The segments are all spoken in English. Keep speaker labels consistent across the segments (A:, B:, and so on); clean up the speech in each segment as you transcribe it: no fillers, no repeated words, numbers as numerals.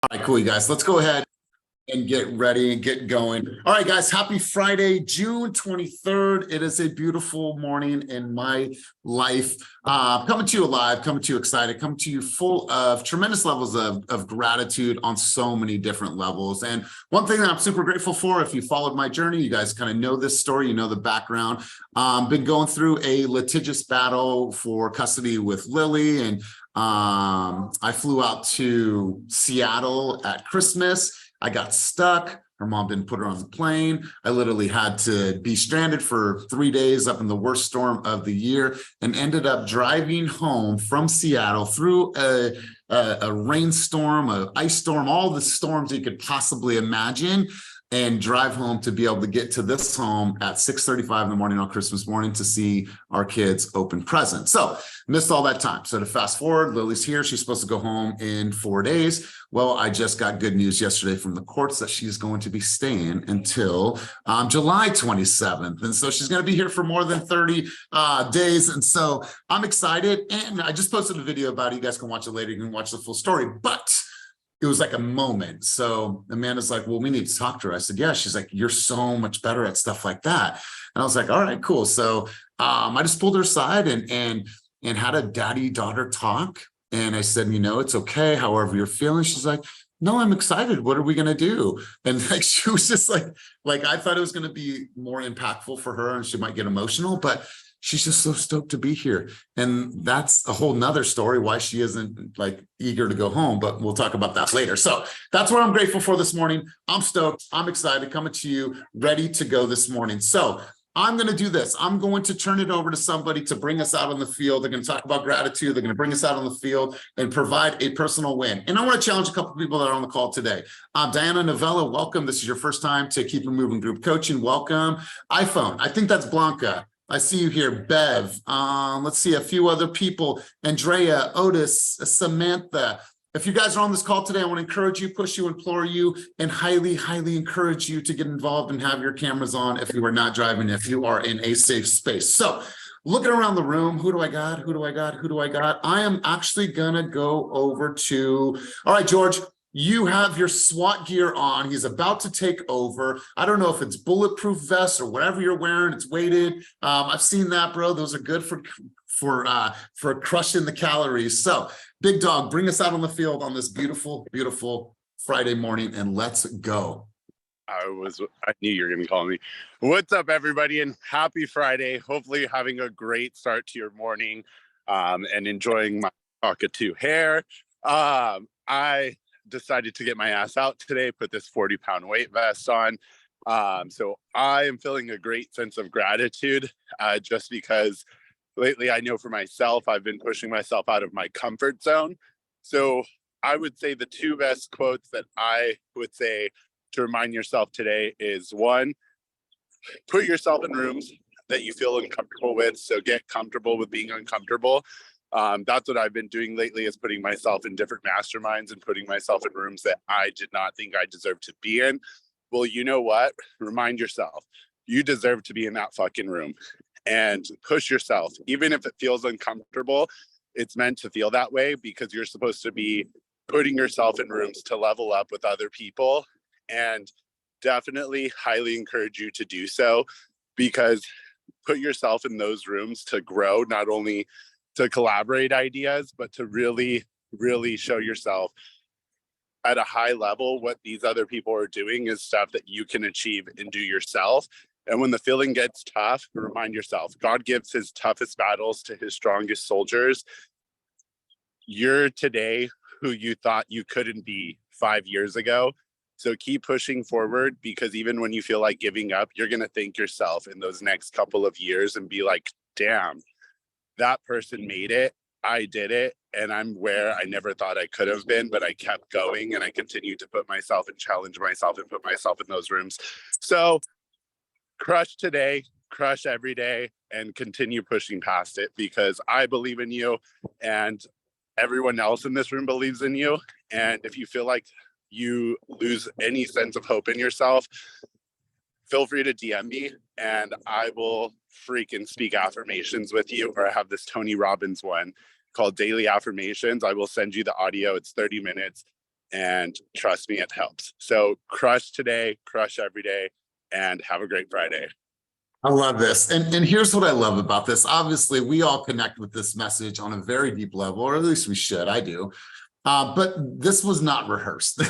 A: All right, cool, you guys. Let's go ahead and get ready and get going. All right, guys, happy Friday, June 23rd. It is a beautiful morning in my life. Coming to you alive, coming to you excited, coming to you full of tremendous levels of gratitude on so many different levels. And one thing that I'm super grateful for, if you followed my journey, you guys kind of know this story, you know the background. Been going through a litigious battle for custody with Lily, and I flew out to Seattle at Christmas. I got stuck. Her mom didn't put her on the plane. I literally had to be stranded for 3 days up in the worst storm of the year and ended up driving home from Seattle through a rainstorm, an ice storm, all the storms you could possibly imagine, and drive home to be able to get to this home at 6:35 in the morning on Christmas morning to see our kids open presents. So missed all that time. So to fast forward, Lily's here. She's supposed to go home in 4 days. Well, I just got good news yesterday from the courts that she's going to be staying until July 27th. And so she's going to be here for more than 30 days. And so I'm excited. And I just posted a video about it. You guys can watch it later. You can watch the full story. But it was like a moment. So Amanda's like, well, we need to talk to her. I said, yeah. She's like, you're so much better at stuff like that. And I was like, all right, cool. So I just pulled her aside and had a daddy-daughter talk. And I said, it's okay, however you're feeling. She's like, no, I'm excited. What are we going to do? And like, she was just like I thought it was going to be more impactful for her and she might get emotional, but she's just so stoked to be here. And that's a whole nother story why she isn't like eager to go home, but we'll talk about that later. So that's what I'm grateful for this morning. I'm stoked. I'm excited, coming to you, ready to go this morning. So I'm going to do this. I'm going to turn it over to somebody to bring us out on the field. They're going to talk about gratitude. They're going to bring us out on the field and provide a personal win. And I want to challenge a couple of people that are on the call today. Diana Novella, welcome. This is your first time to Keep It Moving Group Coaching. Welcome. iPhone, I think that's Blanca. I see you here, Bev. Let's see a few other people. Andrea, Otis, Samantha. If you guys are on this call today, I want to encourage you, push you, implore you, and highly, highly encourage you to get involved and have your cameras on if you are not driving, if you are in a safe space. So looking around the room, who do I got? Who do I got? Who do I got? I am actually going to go over to, all right, George, you have your SWAT gear on. He's about to take over. I don't know if it's bulletproof vest or whatever you're wearing. It's weighted. I've seen that, bro. Those are good for crushing the calories. So big dog, bring us out on the field on this beautiful, beautiful Friday morning, and let's go.
B: I knew you were going to call me. What's up, everybody, and happy Friday. Hopefully you're having a great start to your morning and enjoying my cockatoo hair. I decided to get my ass out today, put this 40-pound weight vest on. So I am feeling a great sense of gratitude just because lately I know for myself, I've been pushing myself out of my comfort zone. So I would say the two best quotes that I would say to remind yourself today is, one, put yourself in rooms that you feel uncomfortable with. So get comfortable with being uncomfortable. That's what I've been doing lately, is putting myself in different masterminds and putting myself in rooms that I did not think I deserved to be in. Well, you know what? Remind yourself, you deserve to be in that fucking room, and push yourself. Even if it feels uncomfortable, it's meant to feel that way, because you're supposed to be putting yourself in rooms to level up with other people. And definitely highly encourage you to do so, because put yourself in those rooms to grow, not only to collaborate ideas, but to really, really show yourself at a high level what these other people are doing is stuff that you can achieve and do yourself. And when the feeling gets tough, remind yourself, God gives his toughest battles to his strongest soldiers. You're today who you thought you couldn't be 5 years ago. So keep pushing forward, because even when you feel like giving up, you're going to thank yourself in those next couple of years and be like, damn, that person made it. I did it. And I'm where I never thought I could have been, but I kept going and I continued to put myself and challenge myself and put myself in those rooms. So crush today, crush every day, and continue pushing past it, because I believe in you and everyone else in this room believes in you. And if you feel like you lose any sense of hope in yourself, feel free to DM me and I will freaking speak affirmations with you. Or I have this Tony Robbins one called Daily Affirmations. I will send you the audio. It's 30 minutes. and trust me, it helps. So crush today, crush every day, and have a great Friday.
A: I love this. And here's what I love about this. Obviously, we all connect with this message on a very deep level, or at least we should. I do. But this was not rehearsed.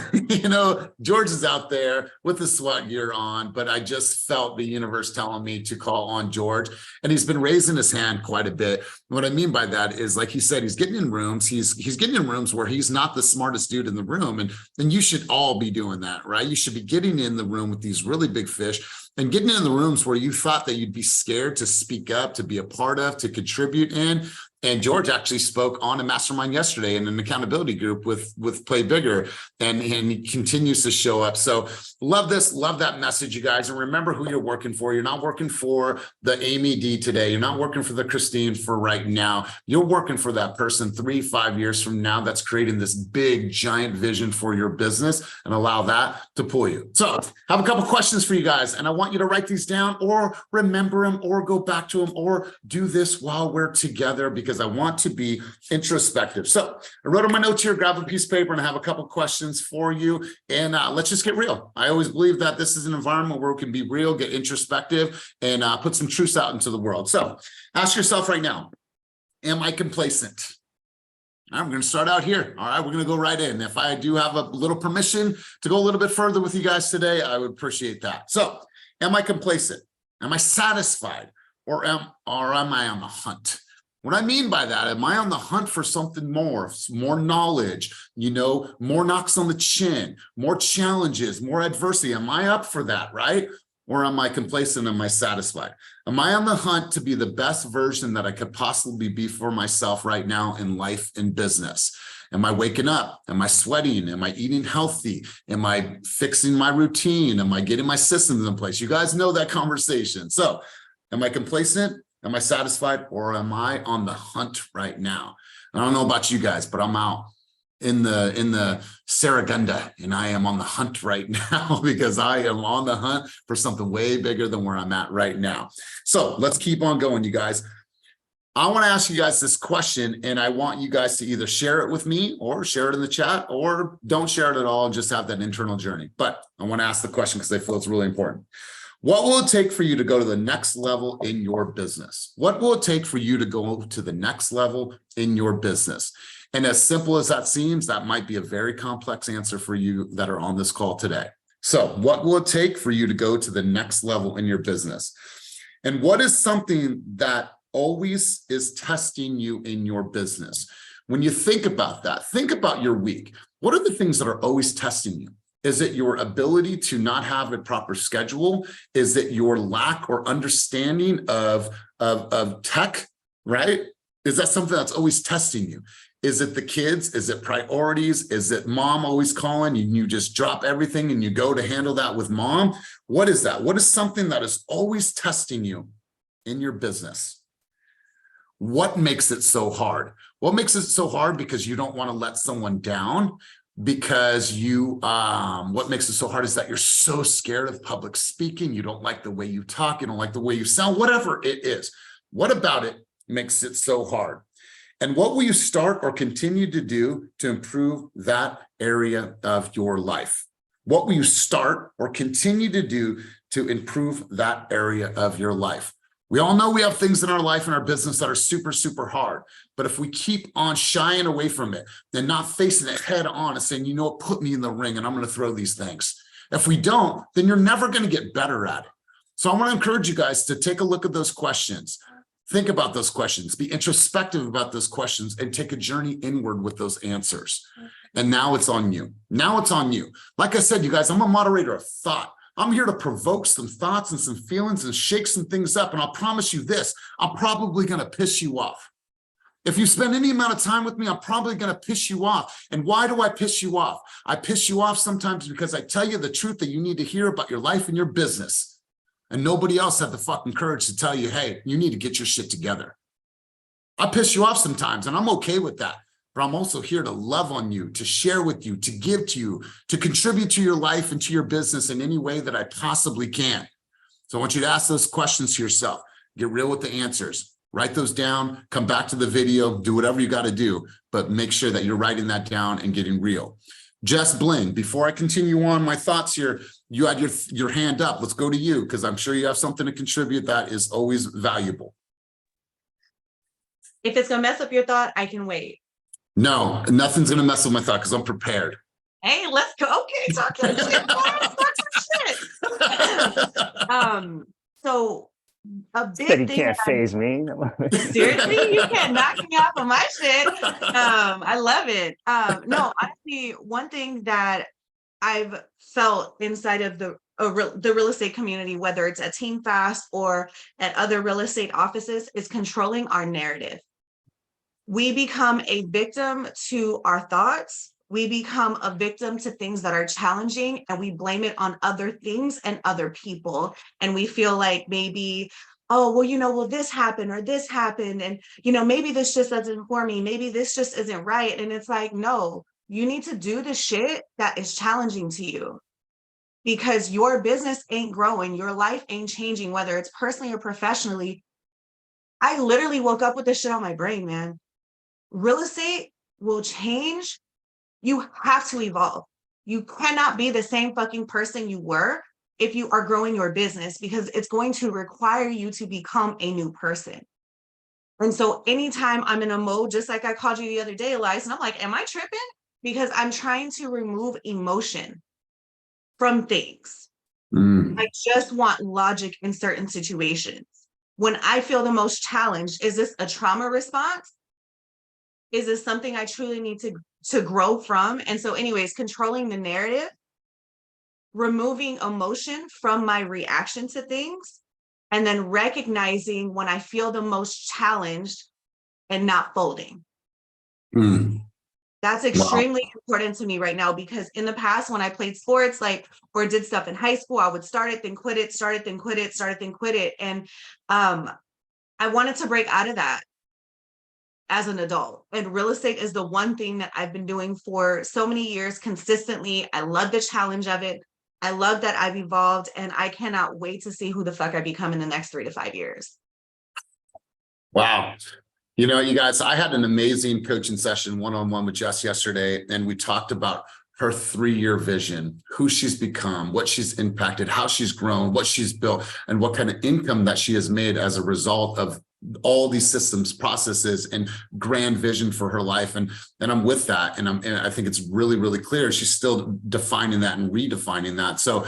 A: George is out there with the SWAT gear on, but I just felt the universe telling me to call on George, and he's been raising his hand quite a bit. What I mean by that is, like he said, he's getting in rooms. He's getting in rooms where he's not the smartest dude in the room, and you should all be doing that, right? You should be getting in the room with these really big fish and getting in the rooms where you thought that you'd be scared to speak up, to be a part of, to contribute in. And George actually spoke on a mastermind yesterday in an accountability group with Play Bigger, and he continues to show up. So love this, love that message, you guys. And remember who you're working for. You're not working for the Amy D today. You're not working for the Christine for right now. You're working for that person 3-5 years from now that's creating this big, giant vision for your business, and allow that to pull you. So I have a couple questions for you guys, and I want you to write these down or remember them or go back to them or do this while we're together, because I want to be introspective. So I wrote on my notes here, grab a piece of paper, and I have a couple questions for you. And let's just get real. I always believe that this is an environment where we can be real, get introspective, and put some truths out into the world. So ask yourself right now, am I complacent? I'm going to start out here. All right, we're going to go right in. If I do have a little permission to go a little bit further with you guys today, I would appreciate that. So am I complacent? Am I satisfied? Or am I on the hunt? What I mean by that, am I on the hunt for something more knowledge, more knocks on the chin, more challenges, more adversity? Am I up for that, right? Or am I complacent? Am I satisfied? Am I on the hunt to be the best version that I could possibly be for myself right now in life and business? Am I waking up? Am I sweating? Am I eating healthy? Am I fixing my routine? Am I getting my systems in place? You guys know that conversation. So am I complacent? Am I satisfied, or am I on the hunt right now? I don't know about you guys, but I'm out in the Saragunda, and I am on the hunt right now because I am on the hunt for something way bigger than where I'm at right now. So let's keep on going, you guys. I want to ask you guys this question, and I want you guys to either share it with me or share it in the chat, or don't share it at all and just have that internal journey. But I want to ask the question because I feel it's really important. What will it take for you to go to the next level in your business? What will it take for you to go to the next level in your business? And as simple as that seems, that might be a very complex answer for you that are on this call today. So what will it take for you to go to the next level in your business? And what is something that always is testing you in your business? When you think about that, think about your week. What are the things that are always testing you? Is it your ability to not have a proper schedule? Is it your lack or understanding of tech, right? Is that something that's always testing you? Is it the kids? Is it priorities? Is it mom always calling and you just drop everything and you go to handle that with mom? What is that? What is something that is always testing you in your business? What makes it so hard? What makes it so hard? Because you don't want to let someone down. Because what makes it so hard is that you're so scared of public speaking. You don't like the way you talk. You don't like the way you sound, whatever it is. What about it makes it so hard? And what will you start or continue to do to improve that area of your life? What will you start or continue to do to improve that area of your life? We all know we have things in our life and our business that are super, super hard. But if we keep on shying away from it and not facing it head on and saying, you know what, put me in the ring and I'm going to throw these things. If we don't, then you're never going to get better at it. So I want to encourage you guys to take a look at those questions. Think about those questions, be introspective about those questions, and take a journey inward with those answers. And now it's on you. Now it's on you. Like I said, you guys, I'm a moderator of thought. I'm here to provoke some thoughts and some feelings and shake some things up. And I'll promise you this, I'm probably going to piss you off. If you spend any amount of time with me, I'm probably going to piss you off. And why do I piss you off? I piss you off sometimes because I tell you the truth that you need to hear about your life and your business. And nobody else had the fucking courage to tell you, hey, you need to get your shit together. I piss you off sometimes, and I'm okay with that. But I'm also here to love on you, to share with you, to give to you, to contribute to your life and to your business in any way that I possibly can. So I want you to ask those questions to yourself. Get real with the answers. Write those down, come back to the video, do whatever you got to do, but make sure that you're writing that down and getting real. Just Bling, before I continue on my thoughts here, you had your hand up. Let's go to you because I'm sure you have something to contribute that is always valuable.
C: If it's gonna mess up your thought, I can wait.
A: No, nothing's gonna mess with my thought because I'm prepared.
C: Hey, let's go. Okay, talk your shit, boy. Talk your shit. So a big
D: Said he
C: thing
D: can't
C: that
D: phase me.
C: seriously, you can't knock me off of my shit. I love it. No, honestly, one thing that I've felt inside of the real estate community, whether it's at Team Fast or at other real estate offices, is controlling our narrative. We become a victim to our thoughts. We become a victim to things that are challenging, and we blame it on other things and other people. And we feel like maybe, oh, well, well, this happened or this happened. And, maybe this just isn't for me. Maybe this just isn't right. And it's like, no, you need to do the shit that is challenging to you, because your business ain't growing. Your life ain't changing, whether it's personally or professionally. I literally woke up with this shit on my brain, man. Real estate will change. You have to evolve. You cannot be the same fucking person you were if you are growing your business, because it's going to require you to become a new person. And so anytime I'm in a mode, just like I called you the other day, Elias, and I'm like, am I tripping? Because I'm trying to remove emotion from things. I just want logic in certain situations. When I feel the most challenged, is this a trauma response? Is this something I truly need to grow from? And so anyways, controlling the narrative, removing emotion from my reaction to things, and then recognizing when I feel the most challenged and not folding. That's extremely important to me right now, because in the past, when I played sports, or did stuff in high school, I would start it, then quit it, start it, then quit it, start it, then quit it. And I wanted to break out of that as an adult. And real estate is the one thing that I've been doing for so many years consistently. I love the challenge of it. I love that I've evolved, and I cannot wait to see who the fuck I become in the next 3 to 5 years.
A: Wow. You guys, I had an amazing coaching session one-on-one with Jess yesterday, and we talked about her 3-year vision, who she's become, what she's impacted, how she's grown, what she's built, and what kind of income that she has made as a result of all these systems, processes, and grand vision for her life. And I'm with that. And I think it's really, really clear. She's still defining that and redefining that. So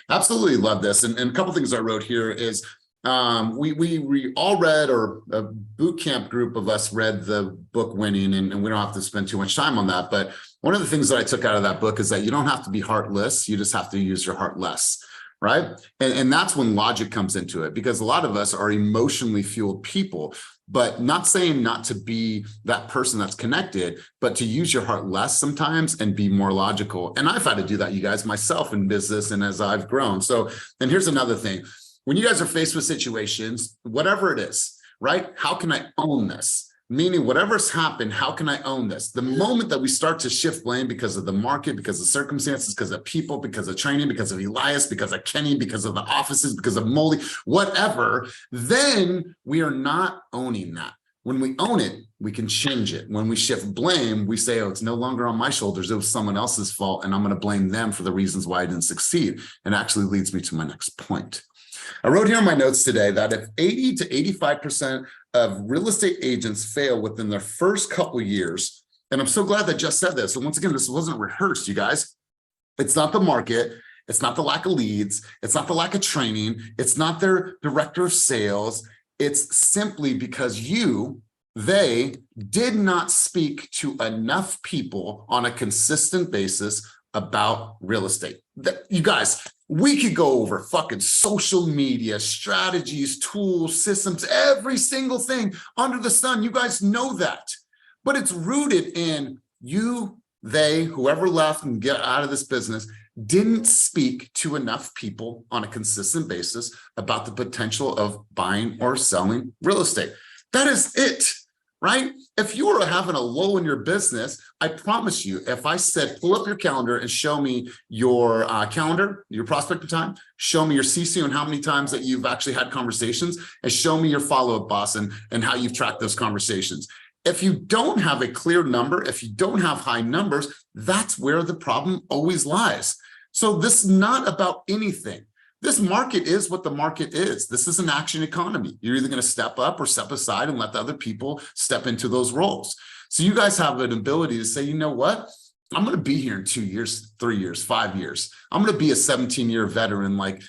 A: absolutely love this. And a couple things I wrote here is, we all read, or a boot camp group of us read the book Winning, and we don't have to spend too much time on that. But one of the things that I took out of that book is that you don't have to be heartless. You just have to use your heart less. Right. And that's when logic comes into it, because a lot of us are emotionally fueled people, but not saying not to be that person that's connected, but to use your heart less sometimes and be more logical. And I've had to do that, you guys, myself in business and as I've grown. So, and here's another thing. When you guys are faced with situations, whatever it is, right? How can I own this? Meaning whatever's happened, how can I own this? The moment that we start to shift blame because of the market, because of circumstances, because of people, because of training, because of Elias, because of Kenny, because of the offices, because of Molly, whatever, then we are not owning that. When we own it, we can change it. When we shift blame, we say, oh, it's no longer on my shoulders. It was someone else's fault, and I'm going to blame them for the reasons why I didn't succeed. And actually leads me to my next point. I wrote here in my notes today that if 80 to 85% of real estate agents fail within their first couple of years, and I'm so glad that Jess said this. And once again, this wasn't rehearsed, you guys. It's not the market. It's not the lack of leads. It's not the lack of training. It's not their director of sales. It's simply because they did not speak to enough people on a consistent basis about real estate. You guys, we could go over fucking social media, strategies, tools, systems, every single thing under the sun. You guys know that. But it's rooted in whoever left and get out of this business, didn't speak to enough people on a consistent basis about the potential of buying or selling real estate. That is it. Right? If you were having a lull in your business, I promise you, if I said, pull up your calendar and show me your calendar, your prospecting time, show me your CC and how many times that you've actually had conversations, and show me your follow-up boss and how you've tracked those conversations. If you don't have a clear number, if you don't have high numbers, that's where the problem always lies. So this is not about anything. This market is what the market is. This is an action economy. You're either going to step up or step aside and let the other people step into those roles. So you guys have an ability to say, you know what? I'm going to be here in 2 years, 3 years, 5 years. I'm going to be a 17-year veteran like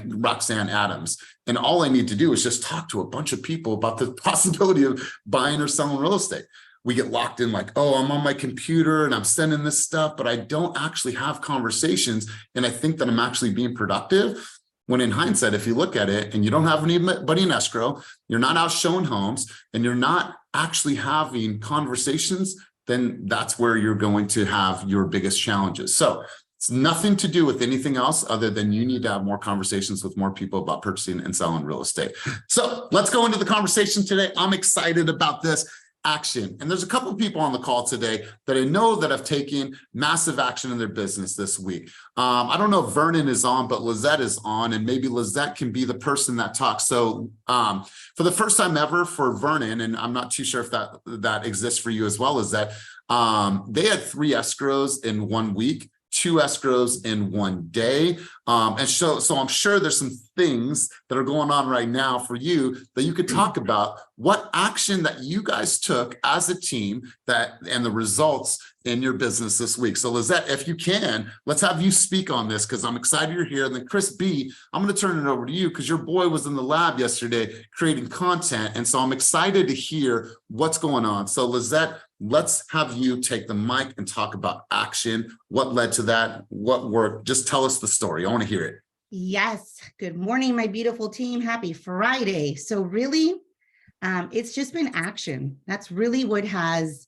A: Roxanne Adams. And all I need to do is just talk to a bunch of people about the possibility of buying or selling real estate. We get locked in like, oh, I'm on my computer and I'm sending this stuff, but I don't actually have conversations. And I think that I'm actually being productive. When in hindsight, if you look at it and you don't have anybody in escrow, you're not out showing homes, and you're not actually having conversations, then that's where you're going to have your biggest challenges. So it's nothing to do with anything else other than you need to have more conversations with more people about purchasing and selling real estate. So let's go into the conversation today. I'm excited about this. Action. And there's a couple of people on the call today that I know that have taken massive action in their business this week. I don't know if Vernon is on, but Lizette is on, and maybe Lizette can be the person that talks. So for the first time ever for Vernon, and I'm not too sure if that exists for you as well, is that they had 3 escrows in 1 week, 2 escrows in 1 day. And so I'm sure there's some things that are going on right now for you that you could talk about what action that you guys took as a team and the results in your business this week. So Lizette, if you can, let's have you speak on this because I'm excited you're here. And then Chris B, I'm going to turn it over to you because your boy was in the lab yesterday creating content. And so I'm excited to hear what's going on. So Lizette, let's have you take the mic and talk about action. What led to that? What worked? Just tell us the story. I want to hear it.
D: Yes. Good morning, my beautiful team. Happy Friday. So really, it's just been action. That's really what has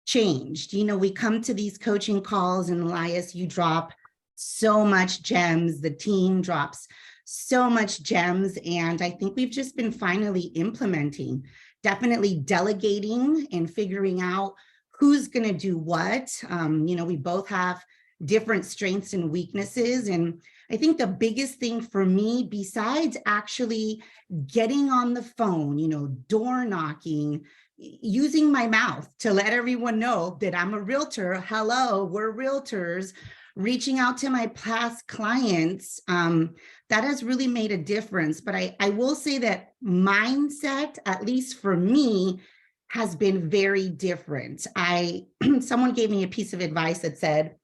D: changed. You know, we come to these coaching calls and Elias, you drop so much gems. The team drops so much gems. And I think we've just been finally implementing, definitely delegating and figuring out who's going to do what. You know, we both have different strengths and weaknesses. And I think the biggest thing for me, besides actually getting on the phone, you know, door knocking, using my mouth to let everyone know that I'm a realtor. Hello, we're realtors. Reaching out to my past clients, that has really made a difference. But I will say that mindset, at least for me, has been very different. Someone gave me a piece of advice that said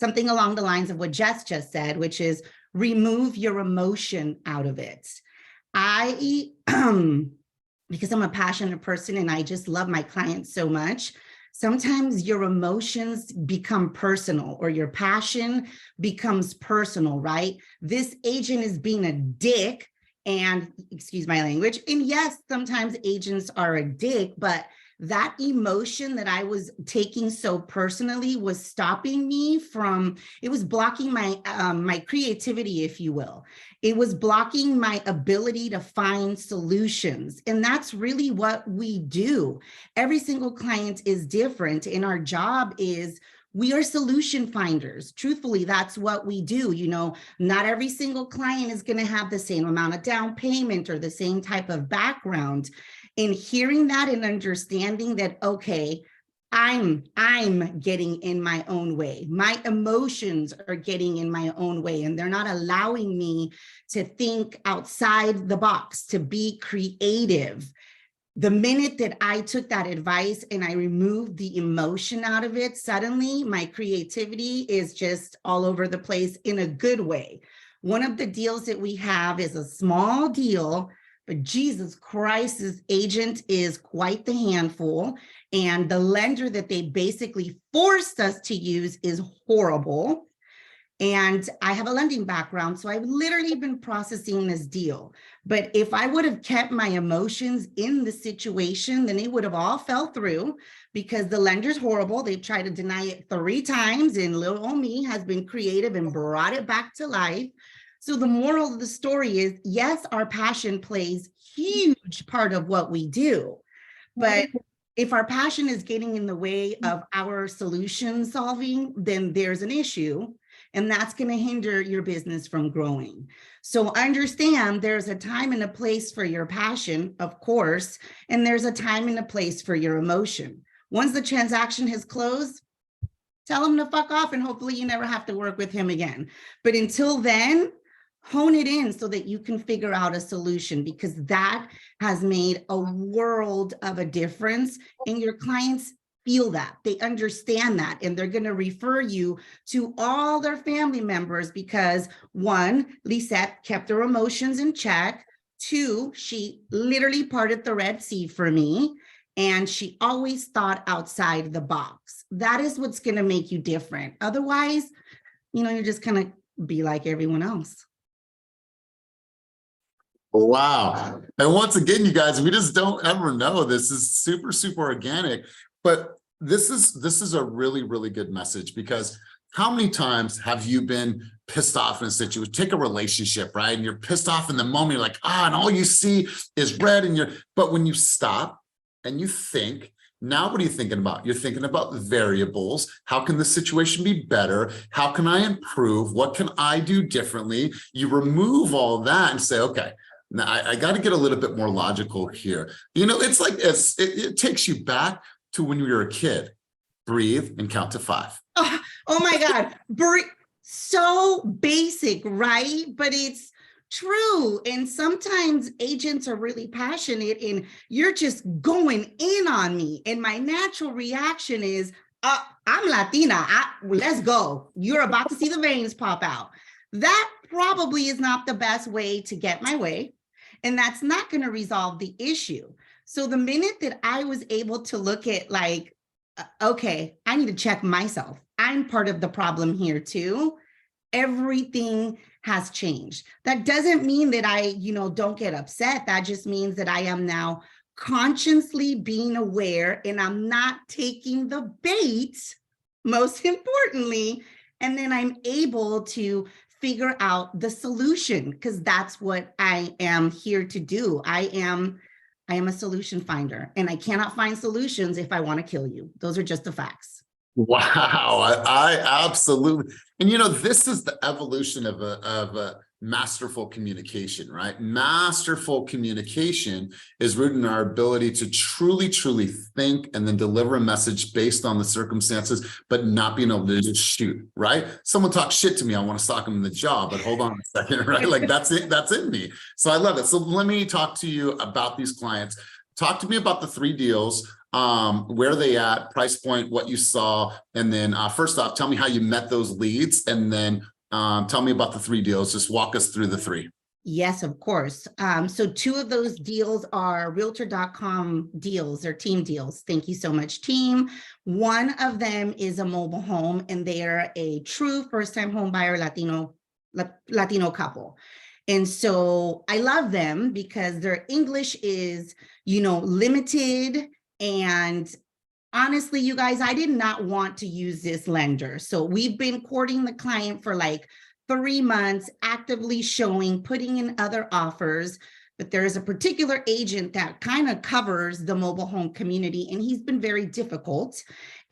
D: something along the lines of what Jess just said, which is remove your emotion out of it. Because I'm a passionate person and I just love my clients so much, sometimes your emotions become personal or your passion becomes personal, right? This agent is being a dick, and excuse my language. And yes, sometimes agents are a dick, but that emotion that I was taking so personally was stopping me from, it was blocking my my creativity, if you will. It was blocking my ability to find solutions. And that's really what we do. Every single client is different, and our job is we are solution finders. Truthfully, that's what we do. You know, not every single client is going to have the same amount of down payment or the same type of background. And hearing that and understanding that, okay, I'm getting in my own way. My emotions are getting in my own way, and they're not allowing me to think outside the box, to be creative. The minute that I took that advice and I removed the emotion out of it, suddenly my creativity is just all over the place in a good way. One of the deals that we have is a small deal, but Jesus Christ, this agent is quite the handful. And the lender that they basically forced us to use is horrible. And I have a lending background, so I've literally been processing this deal. But if I would have kept my emotions in the situation, then it would have all fell through because the lender's horrible. They've tried to deny it 3 times, and little old me has been creative and brought it back to life. So the moral of the story is, yes, our passion plays a huge part of what we do. But if our passion is getting in the way of our solution solving, then there's an issue. And that's going to hinder your business from growing. So understand there's a time and a place for your passion, of course, and there's a time and a place for your emotion. Once the transaction has closed, tell him to fuck off, and hopefully you never have to work with him again. But until then, hone it in so that you can figure out a solution, because that has made a world of a difference. And your clients feel that, they understand that, and they're going to refer you to all their family members because, one, Lisette kept her emotions in check. Two, she literally parted the Red Sea for me. And she always thought outside the box. That is what's going to make you different. Otherwise, you're just going to be like everyone else.
A: Wow. And once again, you guys, we just don't ever know. This is super, super organic. But this is a really, really good message, because how many times have you been pissed off in a situation? Take a relationship, right? And you're pissed off in the moment, you're like, and all you see is red, but when you stop and you think, now what are you thinking about? You're thinking about variables. How can the situation be better? How can I improve? What can I do differently? You remove all that and say, okay, now I got to get a little bit more logical here. It's like it takes you back to when you were a kid. Breathe and count to 5.
D: Oh my God. So basic, right? But it's true. And sometimes agents are really passionate and you're just going in on me. And my natural reaction is, I'm Latina. Let's go. You're about to see the veins pop out. That probably is not the best way to get my way. And that's not going to resolve the issue. So the minute that I was able to look at like, okay, I need to check myself. I'm part of the problem here too. Everything has changed. That doesn't mean that I, don't get upset. That just means that I am now consciously being aware and I'm not taking the bait, most importantly, and then I'm able to figure out the solution, because that's what I am here to do. I am a solution finder, and I cannot find solutions if I want to kill you. Those are just the facts.
A: Wow, I absolutely. And this is the evolution of a masterful communication, right? Masterful communication is rooted in our ability to truly, truly think and then deliver a message based on the circumstances, but not being able to just shoot, right? Someone talks shit to me, I want to sock them in the jaw, but hold on a second, right? Like that's it, that's in me. So I love it. So let me talk to you about these clients. Talk to me about the 3 deals. Where are they at, price point, what you saw, and then first off, tell me how you met those leads, and then tell me about the 3 deals. Just walk us through the 3.
D: Yes, of course. So 2 of those deals are realtor.com deals or team deals. Thank you so much, team. One of them is a mobile home, and they are a true first-time home buyer Latino couple. And so I love them because their English is, limited. And honestly, you guys, I did not want to use this lender. So we've been courting the client for like 3 months, actively showing, putting in other offers. But there is a particular agent that kind of covers the mobile home community, and he's been very difficult.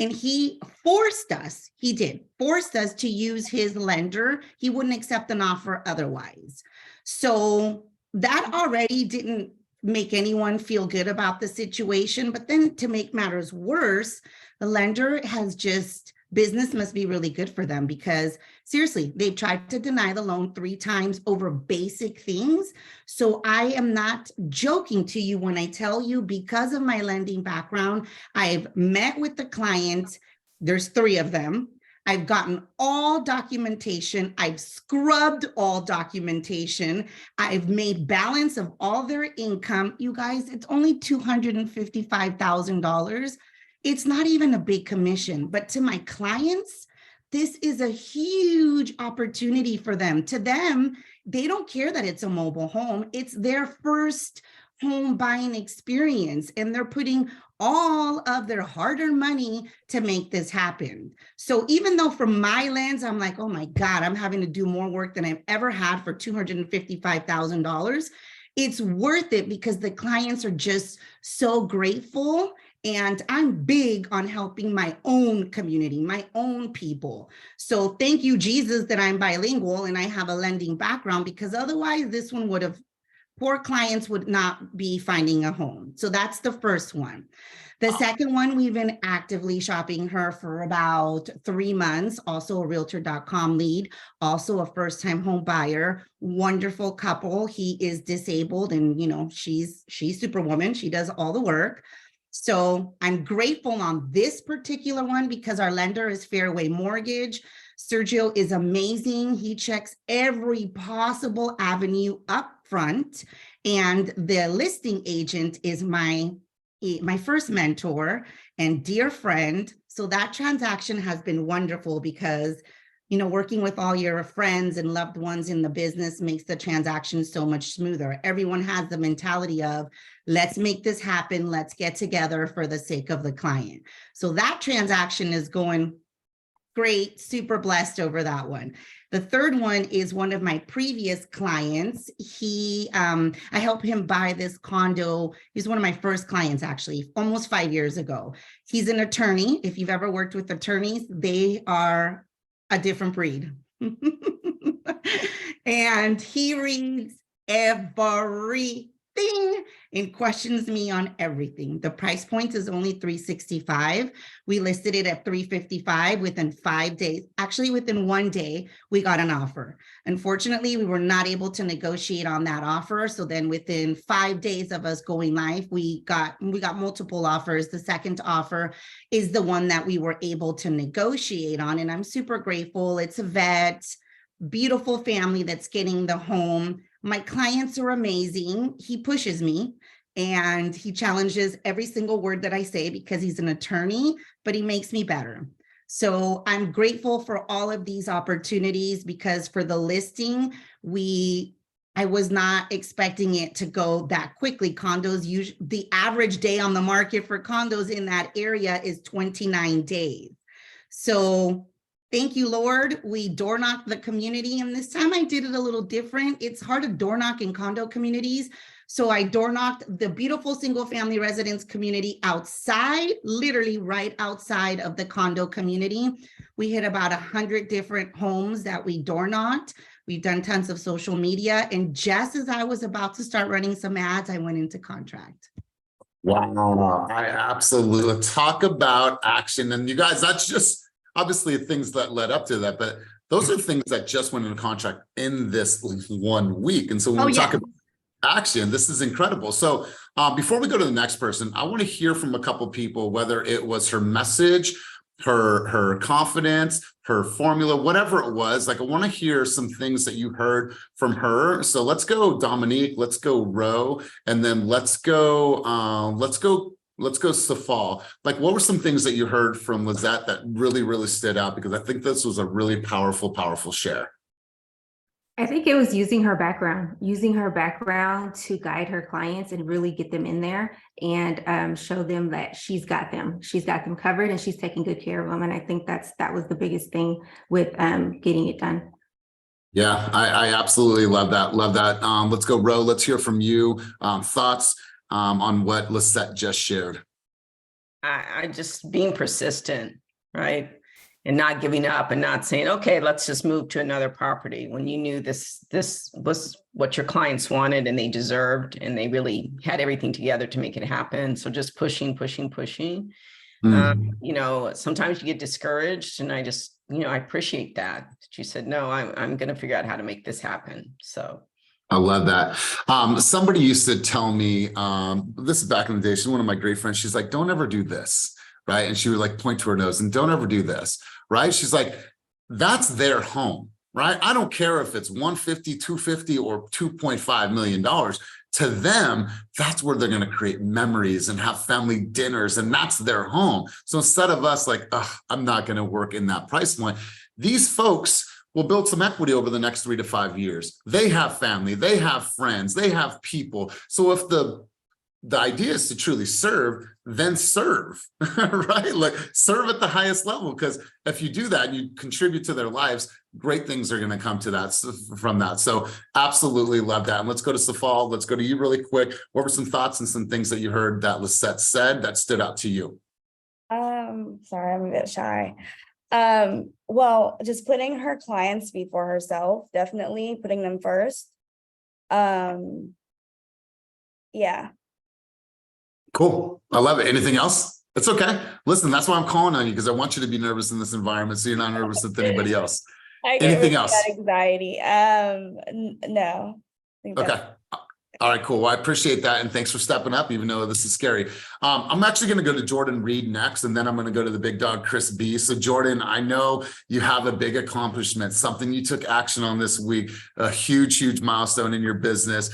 D: And he forced us to use his lender. He wouldn't accept an offer otherwise. So that already didn't make anyone feel good about the situation. But then to make matters worse, the lender has business must be really good for them, because seriously, they've tried to deny the loan 3 times over basic things. So I am not joking to you when I tell you, because of my lending background, I've met with the client. There's 3 of them. I've gotten all documentation. I've scrubbed all documentation. I've made balance of all their income. You guys, it's only $255,000. It's not even a big commission, but to my clients, this is a huge opportunity for them. To them, they don't care that it's a mobile home. It's their first home buying experience, and they're putting all of their hard-earned money to make this happen. So even though from my lens, I'm like, oh my God, I'm having to do more work than I've ever had for $255,000, it's worth it because the clients are just so grateful. And I'm big on helping my own community, my own people. So thank you, Jesus, that I'm bilingual and I have a lending background, because otherwise this one would have, poor clients would not be finding a home. So that's the first one. The second one, we've been actively shopping her for about 3 months, also a realtor.com lead, also a first-time home buyer, wonderful couple. He is disabled and, you know, she's superwoman. She does all the work. So I'm grateful on this particular one because our lender is Fairway Mortgage. Sergio is amazing. He checks every possible avenue up front. And the listing agent is my first mentor and dear friend. So that transaction has been wonderful because, you know, working with all your friends and loved ones in the business makes the transaction so much smoother. Everyone has the mentality of, let's make this happen. Let's get together for the sake of the client. So that transaction is going great, super blessed over that one. The third one is one of my previous clients. I helped him buy this condo. He's one of my first clients, actually, almost 5 years ago. He's an attorney. If you've ever worked with attorneys, they are a different breed. And he reads everything and questions me on everything. The price point is only $365. We listed it at $355 within 5 days. Actually, within 1 day, we got an offer. Unfortunately, we were not able to negotiate on that offer. So then within 5 days of us going live, we got multiple offers. The second offer is the one that we were able to negotiate on. And I'm super grateful. It's a vet, beautiful family that's getting the home. My clients are amazing. He pushes me and he challenges every single word that I say because he's an attorney, but he makes me better. So I'm grateful for all of these opportunities because for the listing, I was not expecting it to go that quickly. Condos, usually the average day on the market for condos in that area is 29 days. So thank you, Lord. We door knocked the community, and this time I did it a little different. It's hard to door knock in condo communities. So I door knocked the beautiful single family residence community outside, literally right outside of the condo community. We hit about 100 different homes that we door knocked. We've done tons of social media. And just as I was about to start running some ads, I went into contract.
A: Wow, I absolutely talk about action. And you guys, that's just obviously things that led up to that, but those are things that just went into contract in this 1 week. And so when we talk about action, this is incredible. So before we go to the next person, I want to hear from a couple people, whether it was her message, her confidence, her formula, whatever it was. Like, I want to hear some things that you heard from her. So let's go Dominique, let's go Ro, and then let's go Safal. Like, what were some things that you heard from Lizette that really, really stood out? Because I think this was a really powerful, powerful share.
E: I think it was using her background to guide her clients and really get them in there and show them that she's got them covered and she's taking good care of them. And I think that was the biggest thing with getting it done.
A: Yeah, I absolutely love that. Love that. Let's go, Ro. Let's hear from you. Thoughts on what Lisette just shared.
F: I just being persistent, right? And not giving up and not saying, okay, let's just move to another property when you knew this was what your clients wanted and they deserved, and they really had everything together to make it happen. So just pushing. You know, sometimes you get discouraged, and I just, you know, I appreciate that you said, no, I'm going to figure out how to make this happen. So
A: I love that. Somebody used to tell me, this is back in the day, she's one of my great friends. She's like, don't ever do this. Right. And she would like point to her nose and don't ever do this. Right. She's like, that's their home. Right. I don't care if it's 150, 250 or $2.5 million. To them, that's where they're going to create memories and have family dinners. And that's their home. So instead of us like, I'm not going to work in that price point, these folks will build some equity over the next 3 to 5 years. They have family, they have friends, they have people. So if the idea is to truly serve, then serve, right? Like serve at the highest level, because if you do that and you contribute to their lives, great things are going to come to that from that. So absolutely love that. And let's go to Safal. Let's go to you really quick. What were some thoughts and some things that you heard that Lisette said that stood out to you?
G: Sorry, I'm a bit shy. Well, just putting her clients before herself, definitely putting them first. Yeah.
A: Cool. I love it. Anything else? It's okay. Listen, that's why I'm calling on you, because I want you to be nervous in this environment so you're not nervous with anybody else.
G: I get
A: Anything
G: really
A: else?
G: bad anxiety. No. I think
A: Okay. All right, cool. Well, I appreciate that. And thanks for stepping up, even though this is scary. I'm actually going to go to Jordan Reed next, and then I'm going to go to the big dog, Chris B. So Jordan, I know you have a big accomplishment, something you took action on this week, a huge, huge milestone in your business.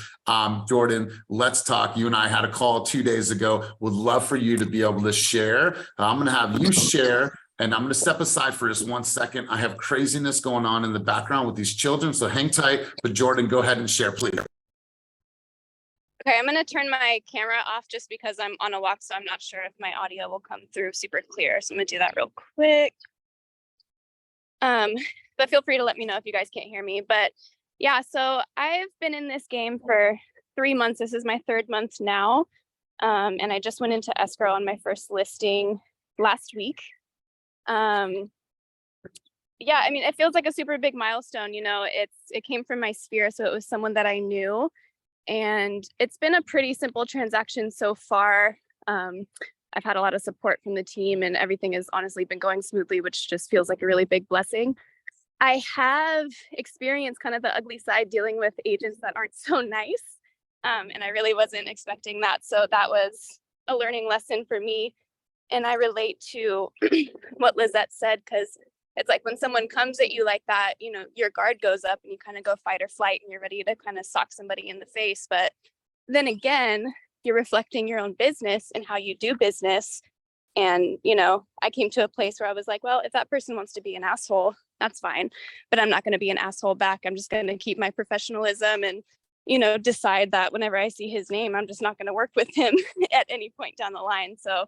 A: Jordan, let's talk. You and I had a call 2 days ago. Would love for you to be able to share. I'm going to have you share. And I'm going to step aside for just 1 second. I have craziness going on in the background with these children. So hang tight. But Jordan, go ahead and share, please.
H: Okay, I'm going to turn my camera off just because I'm on a walk, so I'm not sure if my audio will come through super clear. So I'm going to do that real quick. But feel free to let me know if you guys can't hear me. But yeah, so I've been in this game for 3 months. This is my 3rd month now. And I just went into escrow on my first listing last week. Yeah, I mean, it feels like a super big milestone. You know, it came from my sphere, so it was someone that I knew. And it's been a pretty simple transaction so far. I've had a lot of support from the team, and everything has honestly been going smoothly, which just feels like a really big blessing. I have experienced kind of the ugly side dealing with agents that aren't so nice. And I really wasn't expecting that. So that was a learning lesson for me. And I relate to what Lizette said, because it's like when someone comes at you like that, you know, your guard goes up and you kind of go fight or flight and you're ready to kind of sock somebody in the face. But then again, you're reflecting your own business and how you do business. And, you know, I came to a place where I was like, well, if that person wants to be an asshole, that's fine. But I'm not going to be an asshole back. I'm just going to keep my professionalism and, you know, decide that whenever I see his name, I'm just not going to work with him at any point down the line. So,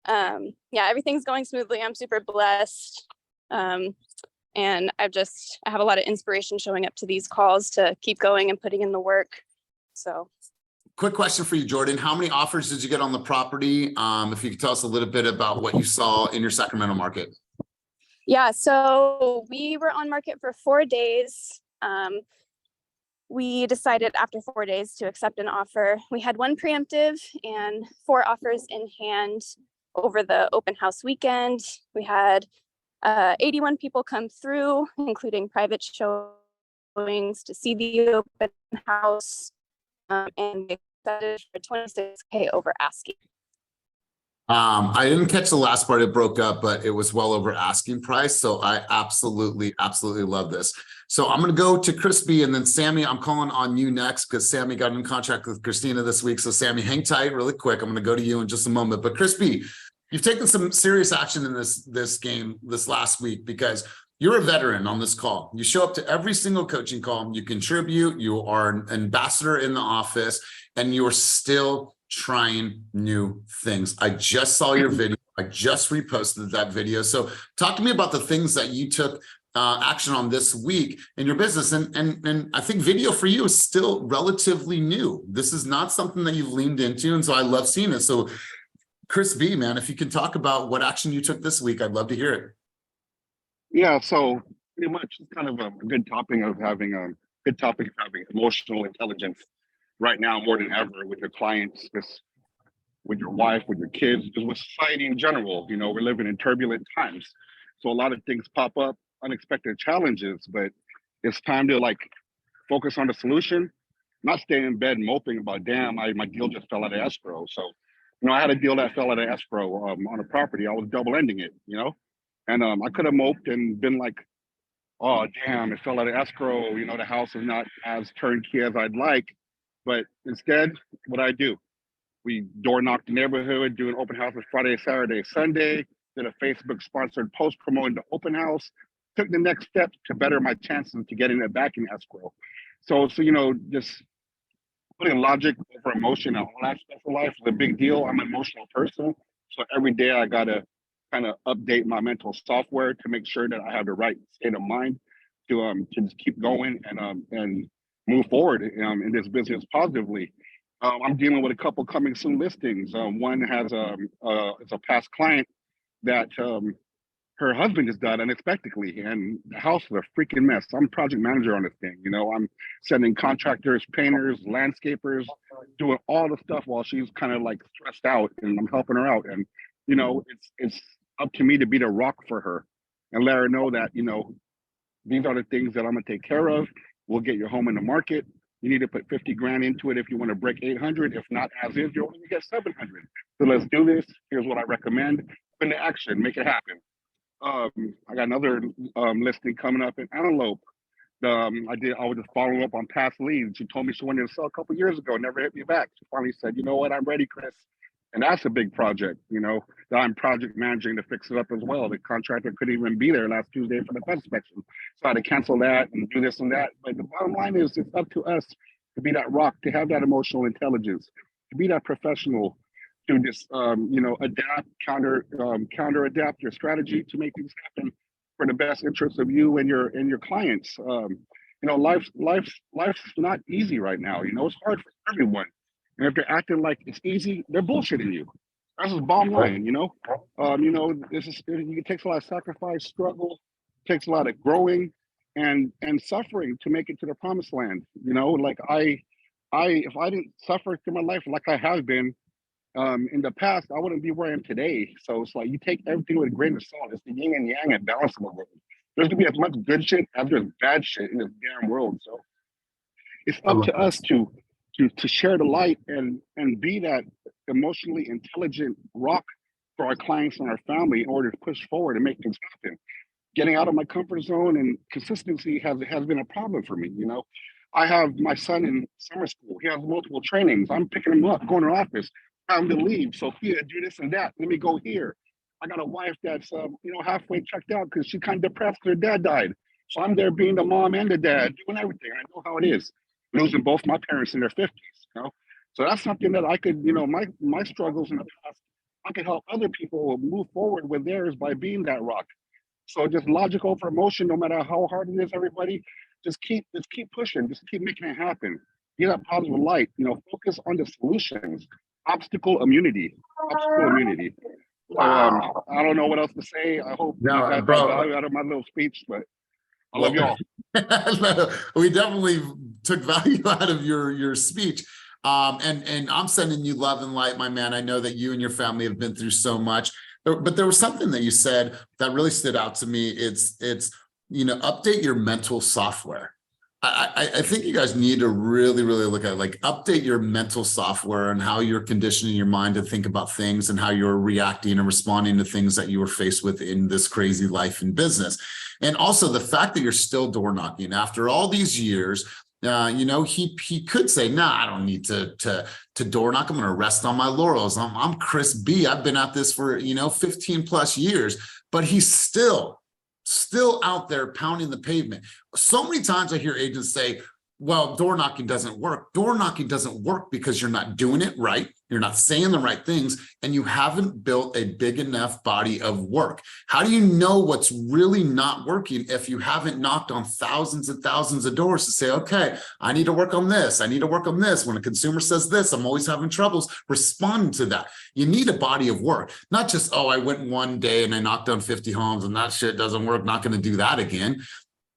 H: yeah, everything's going smoothly. I'm super blessed. And I have a lot of inspiration showing up to these calls to keep going and putting in the work. So
A: quick question for you, Jordan. How many offers did you get on the property? If you could tell us a little bit about what you saw in your Sacramento market.
H: Yeah, so we were on market for 4 days. We decided after 4 days to accept an offer. We had 1 preemptive and 4 offers in hand over the open house weekend. We had 81 people come through, including private showings to see the open house, and they accepted for $26K over asking.
A: I didn't catch the last part, it broke up, but it was well over asking price. So I absolutely love this. So I'm going to go to Chris B, and then Sammy, I'm calling on you next because Sammy got in contract with Christina this week. So Sammy, hang tight really quick. I'm going to go to you in just a moment. But Chris B, you've taken some serious action in this game this last week, because you're a veteran on this call. You show up to every single coaching call, you contribute, you are an ambassador in the office, and you're still trying new things. I just saw your video. I just reposted that video. So talk to me about the things that you took action on this week in your business. And I think video for you is still relatively new. This is not something that you've leaned into. And so I love seeing it. So Chris B, man, if you can talk about what action you took this week, I'd love to hear it.
I: Yeah, so pretty much it's kind of a good topic of having emotional intelligence right now more than ever with your clients, with your wife, with your kids, just with society in general. You know, we're living in turbulent times. So a lot of things pop up, unexpected challenges, but it's time to like focus on the solution, not stay in bed moping about, damn, my deal just fell out of escrow. So, you know, I had a deal that fell out of escrow on a property. I was double ending it, you know, and I could have moped and been like, oh, damn, it fell out of escrow. You know, the house is not as turnkey as I'd like. But instead, what I do, we door knocked the neighborhood, do an open house on Friday, Saturday, Sunday, did a Facebook sponsored post promoting the open house, took the next step to better my chances to getting it back in escrow. So, you know, just putting logic over emotion in all aspects of life is a big deal. I'm an emotional person, so every day I gotta kind of update my mental software to make sure that I have the right state of mind to just keep going and move forward in this business positively. I'm dealing with a couple coming soon listings. One has it's a past client that her husband just died unexpectedly, and the house is a freaking mess. I'm project manager on this thing. I'm sending contractors, painters, landscapers, doing all the stuff while she's kind of like stressed out, and I'm helping her out. And it's up to me to be the rock for her and let her know that these are the things that I'm gonna take care of. We'll get your home in the market. You need to put 50 grand into it if you want to break 800. If not, as is, you're only gonna get 700. So let's do this. Here's what I recommend. Put into action, make it happen. I got another listing coming up in Antelope. I was just following up on past leads. She told me she wanted to sell a couple years ago, never hit me back. She finally said, you know what, I'm ready, Chris. And that's a big project, that I'm project managing to fix it up as well. The contractor couldn't even be there last Tuesday for the fence inspection. So I had to cancel that and do this and that. But the bottom line is it's up to us to be that rock, to have that emotional intelligence, to be that professional, to just adapt, counter adapt your strategy to make things happen for the best interest of you and your clients. Life's not easy right now. It's hard for everyone. And if they're acting like it's easy, they're bullshitting you. That's the bottom line, it takes a lot of sacrifice, struggle, takes a lot of growing and suffering to make it to the promised land. Like if I didn't suffer through my life like I have been in the past, I wouldn't be where I am today. So it's like you take everything with a grain of salt. It's the yin and yang and balance of the world. There's gonna be as much good shit as there's bad shit in this damn world. So it's up to us to share the light and be that emotionally intelligent rock for our clients and our family in order to push forward and make things happen. Getting out of my comfort zone and consistency has been a problem for me. I have my son in summer school. He has multiple trainings. I'm picking him up, going to the office. I'm to leave. Sophia, do this and that. Let me go here. I got a wife that's halfway checked out because she kind of depressed because her dad died. So I'm there being the mom and the dad, doing everything. I know how it is. Losing both my parents in their 50s. So that's something that I could, my struggles in the past, I could help other people move forward with theirs by being that rock. So just logic over emotion, no matter how hard it is, everybody, just keep pushing, just keep making it happen. Be that positive light, focus on the solutions. Obstacle immunity. So I don't know what else to say. I hope you got value out of my little speech, but I love y'all.
A: We definitely took value out of your speech. And I'm sending you love and light, my man. I know that you and your family have been through so much, but there was something that you said that really stood out to me. It's update your mental software. I think you guys need to really look at update your mental software and how you're conditioning your mind to think about things and how you're reacting and responding to things that you were faced with in this crazy life and business. And also the fact that you're still door knocking after all these years. He could say, nah, I don't need to door knock. I'm going to rest on my laurels. I'm Chris B. I've been at this for 15 plus years, but he's still out there pounding the pavement. So many times I hear agents say, well, door knocking doesn't work. Door knocking doesn't work because you're not doing it right. You're not saying the right things, and you haven't built a big enough body of work. How do you know what's really not working if you haven't knocked on thousands and thousands of doors to say, okay, I need to work on this. I need to work on this. When a consumer says this, I'm always having troubles responding to that. You need a body of work, not just, oh, I went one day and I knocked on 50 homes and that shit doesn't work. Not going to do that again.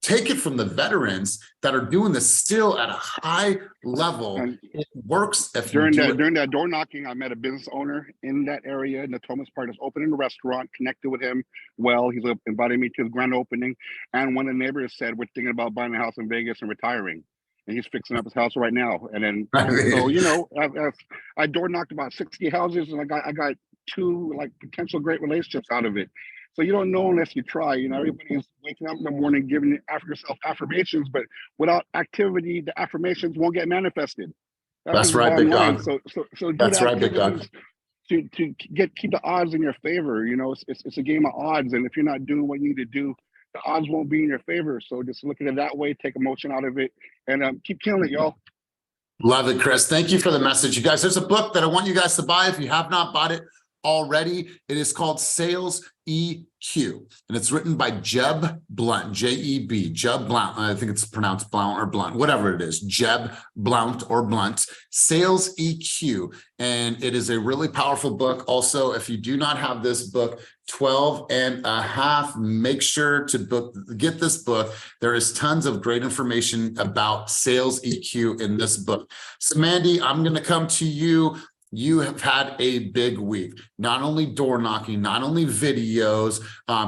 A: Take it from the veterans that are doing this still at a high level.
I: And
A: it works. If
I: during that door knocking, I met a business owner in that area in the Thomas Park that's opening a restaurant, connected with him. Well, he's invited me to his grand opening. And one of the neighbors said, we're thinking about buying a house in Vegas and retiring. And he's fixing up his house right now. And then, so, I door knocked about 60 houses and I got 2 potential great relationships out of it. So you don't know unless you try. Everybody's waking up in the morning giving yourself affirmations, but without activity, the affirmations won't get manifested.
A: That's right, big dog.
I: So do
A: That's
I: the
A: right, big dog.
I: to keep the odds in your favor. It's a game of odds, and if you're not doing what you need to do, the odds won't be in your favor. So just look at it that way, take emotion out of it, and keep killing it, y'all.
A: Love it, Chris. Thank you for the message. You guys, there's a book that I want you guys to buy if you have not bought it already. It is called Sales EQ, and it's written by Jeb Blount, J-E-B, Jeb Blount. I think it's pronounced Blount or Blunt, whatever it is, Jeb Blount or Blunt, Sales EQ. And it is a really powerful book. Also, if you do not have this book, 12 and a half, make sure to get this book. There is tons of great information about sales EQ in this book. So Mandy, I'm going to come to you. You have had a big week, not only door knocking, not only videos,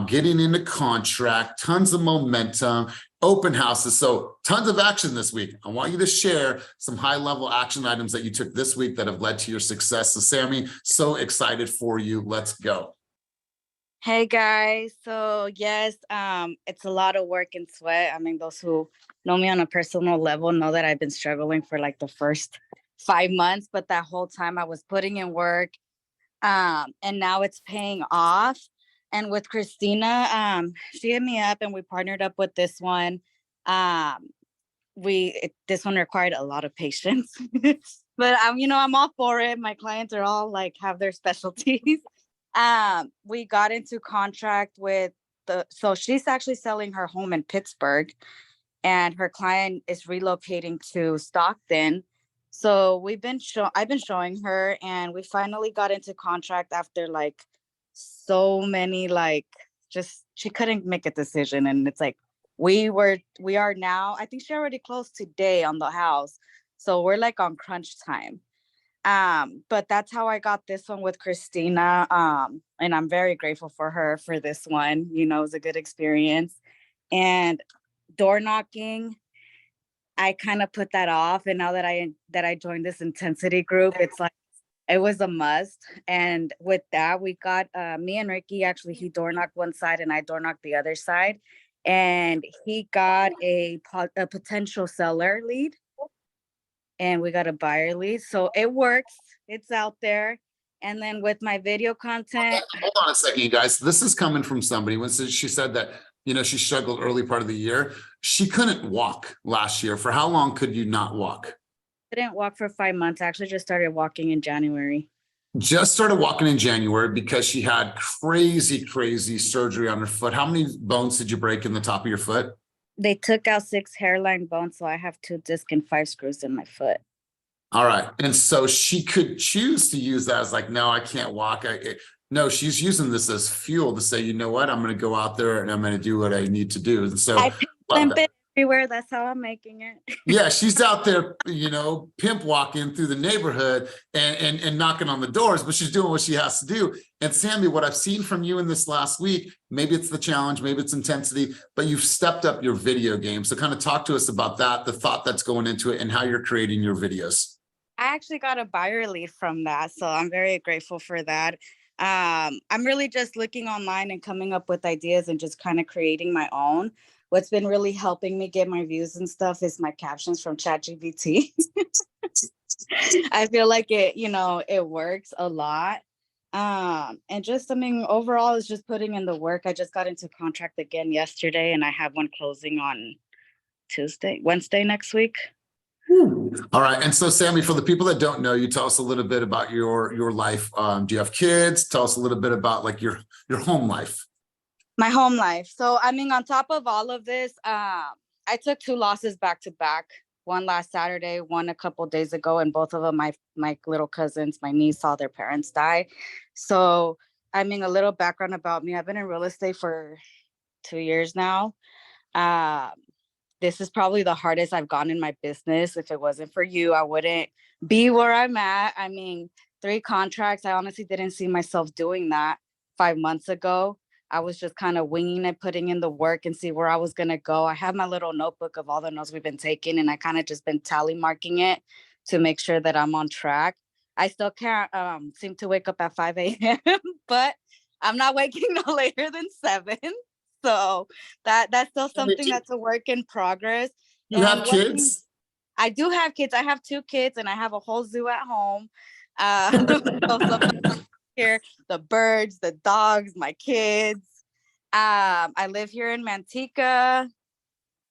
A: getting into contract, tons of momentum, open houses. So tons of action this week. I want you to share some high level action items that you took this week that have led to your success. So Sammy, so excited for you. Let's go.
G: Hey guys, so yes, it's a lot of work and sweat. I mean, those who know me on a personal level know that I've been struggling for like the first 5 months, but that whole time I was putting in work, and now it's paying off. And with Christina, she hit me up and we partnered up with this one. This one required a lot of patience, but I'm all for it. My clients are all like have their specialties. We got into contract with so she's actually selling her home in Pittsburgh and her client is relocating to Stockton. So I've been showing her, and we finally got into contract after like so many, like, just she couldn't make a decision. And it's like, we are now, I think she already closed today on the house. So we're like on crunch time. But that's how I got this one with Christina. And I'm very grateful for her for this one. It was a good experience. And door knocking, I kind of put that off. And now that I joined this intensity group, it's like, it was a must. And with that, we got me and Ricky, actually, he door knocked one side and I door knocked the other side. And he got a potential seller lead. And we got a buyer lead. So it works. It's out there. And then with my video content.
A: Hold on a second, you guys. This is coming from somebody when she said that, she struggled early part of the year. She couldn't walk last year. For how long could you not walk?
G: I didn't walk for 5 months. I actually just started walking in January.
A: Just started walking in January because she had crazy surgery on her foot. How many bones did you break in the top of your foot?
G: They took out 6 hairline bones, so I have 2 disc and 5 screws in my foot.
A: All right. And so she could choose to use that as like, no, I can't walk. No, she's using this as fuel to say, you know what, I'm going to go out there and I'm going to do what I need to do. And so
G: I pimp it everywhere. That's how I'm making it.
A: Yeah, she's out there, pimp walking through the neighborhood and knocking on the doors, but she's doing what she has to do. And Sammy, what I've seen from you in this last week, maybe it's the challenge, maybe it's intensity, but you've stepped up your video game. So kind of talk to us about that, the thought that's going into it and how you're creating your videos.
G: I actually got a buyer lead from that. So I'm very grateful for that. I'm really just looking online and coming up with ideas and just kind of creating my own. What's been really helping me get my views and stuff is my captions from ChatGPT. I feel like it works a lot. And just, overall, it's just putting in the work. I just got into contract again yesterday and I have one closing on Wednesday next week.
A: All right. And so Sammy, for the people that don't know you, tell us a little bit about your life. Do you have kids? Tell us a little bit about like your home life.
G: My home life. So, on top of all of this, I took 2 losses back to back. One last Saturday, one a couple days ago, and both of them, my little cousins, my niece saw their parents die. So, a little background about me. I've been in real estate for 2 years now. This is probably the hardest I've gone in my business. If it wasn't for you, I wouldn't be where I'm at. 3 contracts. I honestly didn't see myself doing that 5 months ago. I was just kind of winging it, putting in the work and see where I was going to go. I have my little notebook of all the notes we've been taking, and I kind of just been tally marking it to make sure that I'm on track. I still can't seem to wake up at 5 a.m., but I'm not waking no later than 7. So that's still something that's a work in progress.
A: You have kids?
G: I do have kids. I have 2 kids and I have a whole zoo at home. Here, the birds, the dogs, my kids. I live here in Manteca.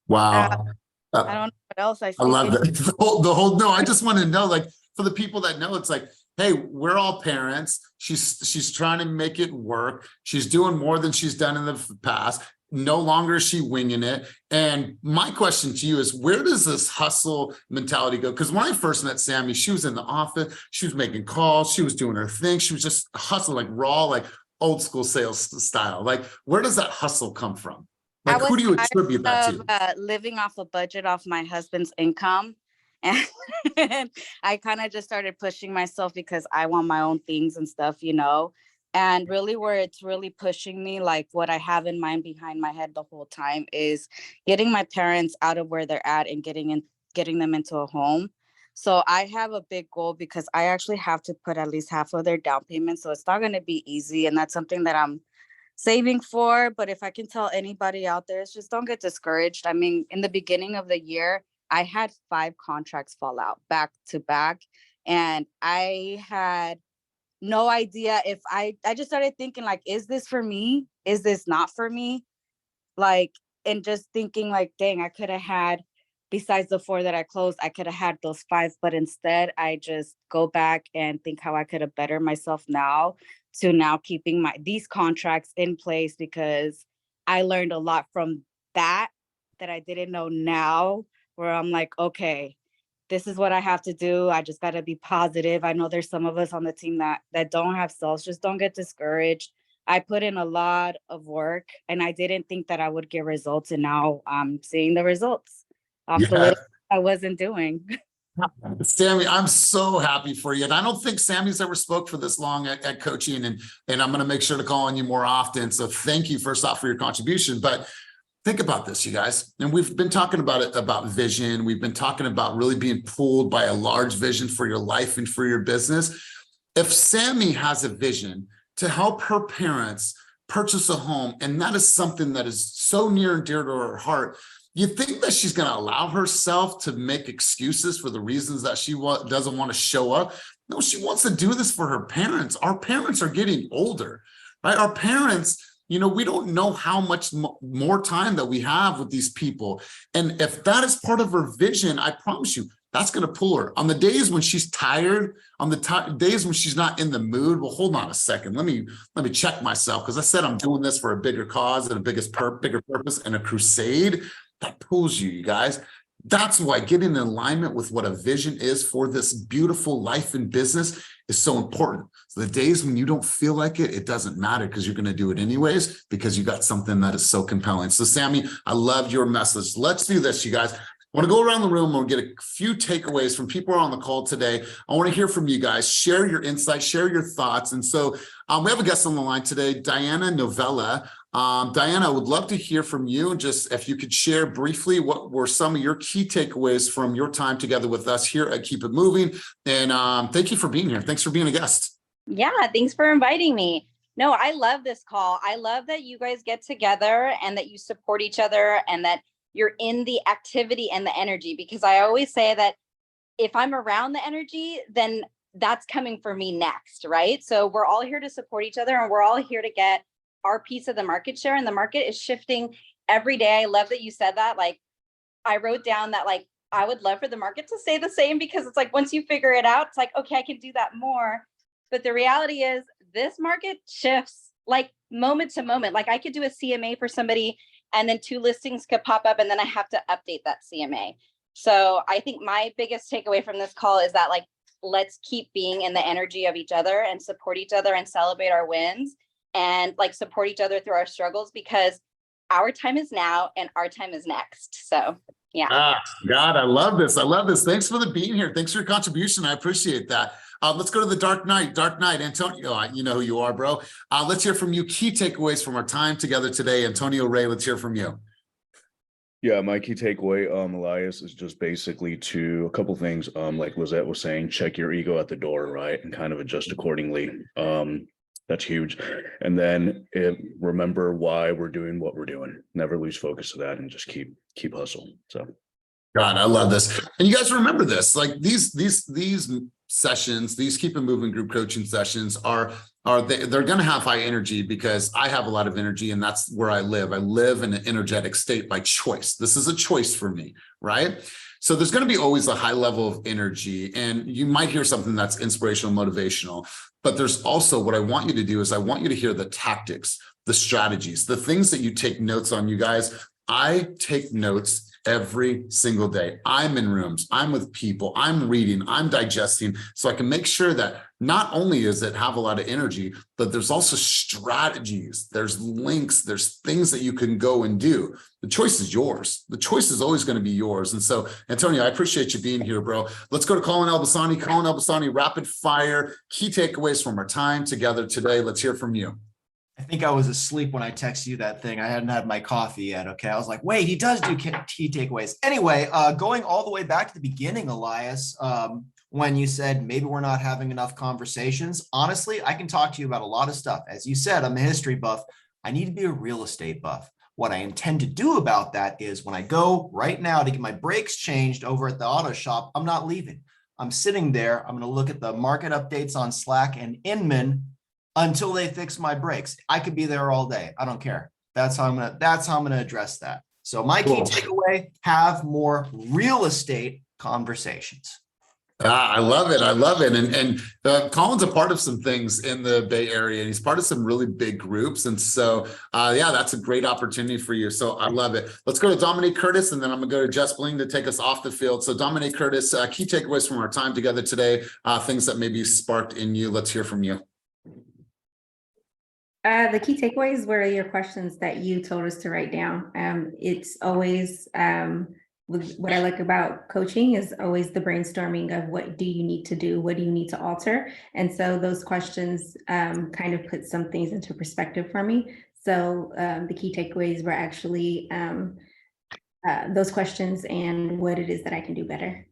A: Wow.
G: I don't know what else I
A: I
G: see.
A: love that. No, I just want to know, like, for the people that know, it's like, hey, we're all parents. She's trying to make it work. She's doing more than she's done in the past. No longer is she winging it. And my question to you is, where does this hustle mentality go? Because when I first met Sammy, she was in the office, she was making calls, she was doing her thing, she was just hustling, like raw, like old school sales style. Like, where does that hustle come from?
G: I
A: Like, who
G: was
A: do you
G: tired
A: attribute that
G: of
A: to?
G: living off a budget off my husband's income. And, and I kind of just started pushing myself because I want my own things and stuff, you know. And really where it's really pushing me, like what I have in mind behind my head the whole time is getting my parents out of where they're at and getting them into a home. So I have a big goal because I actually have to put at least half of their down payment. So it's not going to be easy. And that's something that I'm saving for. But if I can tell anybody out there, it's just don't get discouraged. I mean, in the beginning of the year, I had 5 contracts fall out back to back. And I had no idea if I just started thinking like, is this for me? Is this not for me? Like, and just thinking like, dang, I could have had, besides the 4 that I closed, I could have had those 5, but instead I just go back and think how I could have bettered myself now to now keeping these contracts in place because I learned a lot from that I didn't know now, where I'm like, okay, this is what I have to do. I just got to be positive. I know there's some of us on the team that don't have sales. Just don't get discouraged. I put in a lot of work and I didn't think that I would get results. And now I'm seeing the results off the
A: Yeah.
G: little I wasn't doing.
A: Sammy, I'm so happy for you. And I don't think Sammy's ever spoke for this long at coaching, and I'm going to make sure to call on you more often. So thank you first off for your contribution. But think about this, you guys. And we've been talking about it, about vision. We've been talking about really being pulled by a large vision for your life and for your business. If Sammy has a vision to help her parents purchase a home, and that is something that is so near and dear to her heart, you think that she's going to allow herself to make excuses for the reasons that she doesn't want to show up? No, she wants to do this for her parents. Our parents are getting older, right? Our parents, you know, we don't know how much more time that we have with these people. And if that is part of her vision, I promise you, that's going to pull her. On the days when she's tired, on the days when she's not in the mood, well, hold on a second. Let me check myself, because I said I'm doing this for a bigger cause and a bigger purpose and a crusade. That pulls you, you guys. That's why getting in alignment with what a vision is for this beautiful life and business is so important. So the days when you don't feel like it, it doesn't matter, because you're going to do it anyways, because you got something that is so compelling. So Sammy, I loved your message. Let's do this, you guys. I want to go around the room and get a few takeaways from people who are on the call today. I want to hear from you guys. Share your insights, share your thoughts. And so we have a guest on the line today, Diana Novella. Diana, I would love to hear from you. And just if you could share briefly, what were some of your key takeaways from your time together with us here at Keep It Moving? And thank you for being here. Thanks for being a guest.
J: Yeah, thanks for inviting me. No, I love this call. I love that you guys get together and that you support each other and that you're in the activity and the energy, because I always say that if I'm around the energy, then that's coming for me next, right? So we're all here to support each other and we're all here to get our piece of the market share, and the market is shifting every day. I love that you said that. Like, I wrote down that, like, I would love for the market to stay the same, because it's like, once you figure it out, it's like, okay, I can do that more. But the reality is this market shifts like moment to moment. Like, I could do a CMA for somebody and then 2 listings could pop up and then I have to update that CMA. So I think my biggest takeaway from this call is that, like, let's keep being in the energy of each other and support each other and celebrate our wins and, like, support each other through our struggles, because our time is now and our time is next. So yeah.
A: God, I love this. I love this. Thanks for being here. Thanks for your contribution. I appreciate that. Let's go to the Dark Knight. Dark Knight, Antonio, you know who you are, bro. Let's hear from you. Key takeaways from our time together today. Antonio Ray, let's hear from you.
K: Yeah, my key takeaway, Elias, is just basically a couple things. Like Lizette was saying, check your ego at the door, right? And kind of adjust accordingly. That's huge. And then remember why we're doing what we're doing. Never lose focus of that and just keep hustle. So
A: God, I love this. And you guys remember this, like these sessions, these Keep It Moving group coaching sessions they're going to have high energy because I have a lot of energy and that's where I live. I live in an energetic state by choice. This is a choice for me, right? So there's going to be always a high level of energy, and you might hear something that's inspirational, motivational, but there's also what I want you to do is I want you to hear the tactics, the strategies, the things that you take notes on. You guys, I take notes every single day. I'm in rooms, I'm with people, I'm reading, I'm digesting, so I can make sure that not only does it have a lot of energy, but there's also strategies, there's links, there's things that you can go and do. The choice is yours. The choice is always going to be yours. And so, Antonio, I appreciate you being here, bro. Let's go to Colin Elbasani. Colin Elbasani, rapid fire, key takeaways from our time together today. Let's hear from you.
L: I think I was asleep when I texted you that thing. I hadn't had my coffee yet. Okay. I was like, wait, he does do key takeaways. Anyway, going all the way back to the beginning, Elias, when you said maybe we're not having enough conversations. Honestly, I can talk to you about a lot of stuff. As you said, I'm a history buff. I need to be a real estate buff. What I intend to do about that is when I go right now to get my brakes changed over at the auto shop, I'm not leaving. I'm sitting there. I'm going to look at the market updates on Slack and Inman until they fix my brakes. I could be there all day. I don't care. That's how I'm gonna address that. So my key takeaway: have more real estate conversations.
A: I love it. I love it. And Colin's a part of some things in the Bay Area, and he's part of some really big groups. And so, yeah, that's a great opportunity for you. So I love it. Let's go to Dominique Curtis, and then I'm going to go to Jess Bling to take us off the field. So Dominique Curtis, key takeaways from our time together today, things that maybe sparked in you. Let's hear from you.
E: The key takeaways were your questions that you told us to write down. It's always what I like about coaching is always the brainstorming of what do you need to do? What do you need to alter? And so those questions kind of put some things into perspective for me. So the key takeaways were actually those questions and what it is that I can do better.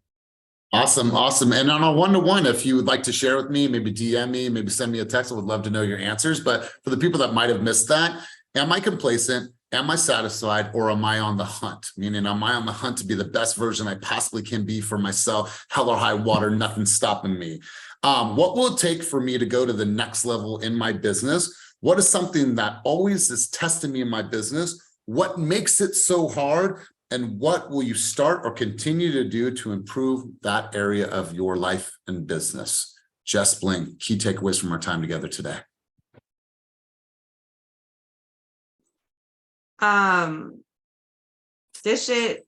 A: Awesome. Awesome. And on a one-to-one, if you would like to share with me, maybe DM me, maybe send me a text, I would love to know your answers. But for the people that might have missed that, am I complacent? Am I satisfied? Or am I on the hunt? Meaning, am I on the hunt to be the best version I possibly can be for myself? Hell or high water, nothing stopping me. What will it take for me to go to the next level in my business? What is something that always is testing me in my business? What makes it so hard? And what will you start or continue to do to improve that area of your life and business? Jess Bling, key takeaways from our time together today.
C: This shit,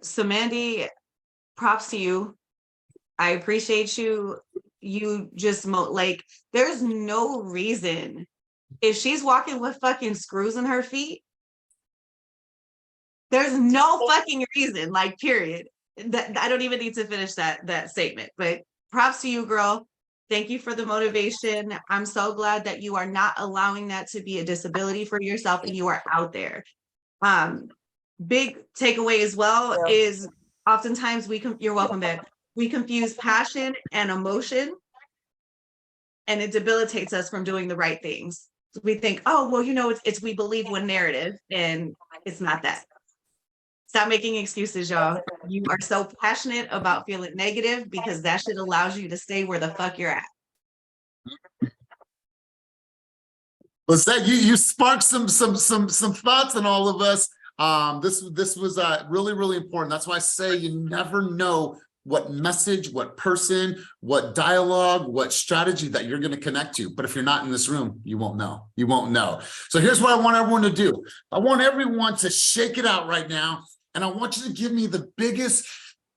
C: Samandi, props to you. I appreciate you. You just like, there's no reason if she's walking with fucking screws in her feet, there's no fucking reason, like, period. That I don't even need to finish that statement, but props to you, girl. Thank you for the motivation. I'm so glad that you are not allowing that to be a disability for yourself and you are out there. Big takeaway as well is oftentimes you're welcome, babe. We confuse passion and emotion, and it debilitates us from doing the right things. We think, oh, well, you know, it's we believe one narrative, and it's not that. Stop making excuses, y'all. You are so passionate about feeling negative because that shit allows you to stay where the fuck you're at.
A: Well, Zach, you sparked some thoughts in all of us. This was really, really important. That's why I say you never know what message, what person, what dialogue, what strategy that you're going to connect to. But if you're not in this room, you won't know. You won't know. So here's what I want everyone to do. I want everyone to shake it out right now. And I want you to give me the biggest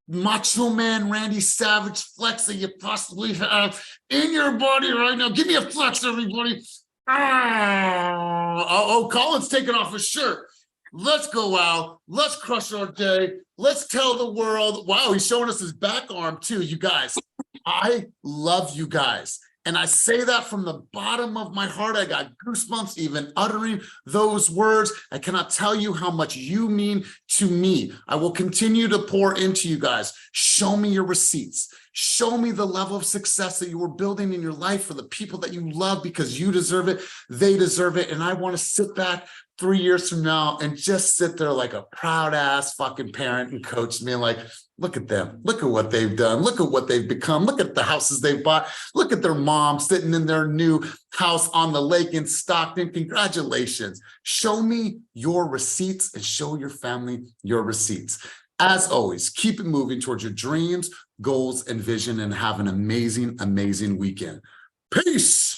A: Macho Man Randy Savage flex that you possibly have in your body right now. Give me a flex, everybody. Oh, Colin's taking off his shirt. Let's go out. Let's crush our day. Let's tell the world. Wow, he's showing us his back arm too. You guys, I love you guys. And I say that from the bottom of my heart. I got goosebumps even uttering those words. I cannot tell you how much you mean to me. I will continue to pour into you guys. Show me your receipts. Show me the level of success that you were building in your life for the people that you love, because you deserve it, they deserve it. And I want to sit back 3 years from now and just sit there like a proud ass fucking parent and coach, being like, look at them, look at what they've done, look at what they've become, look at the houses they've bought, look at their mom sitting in their new house on the lake in Stockton. Congratulations. Show me your receipts and show your family your receipts. As always, keep it moving towards your dreams, goals, and vision, and have an amazing, amazing weekend. Peace.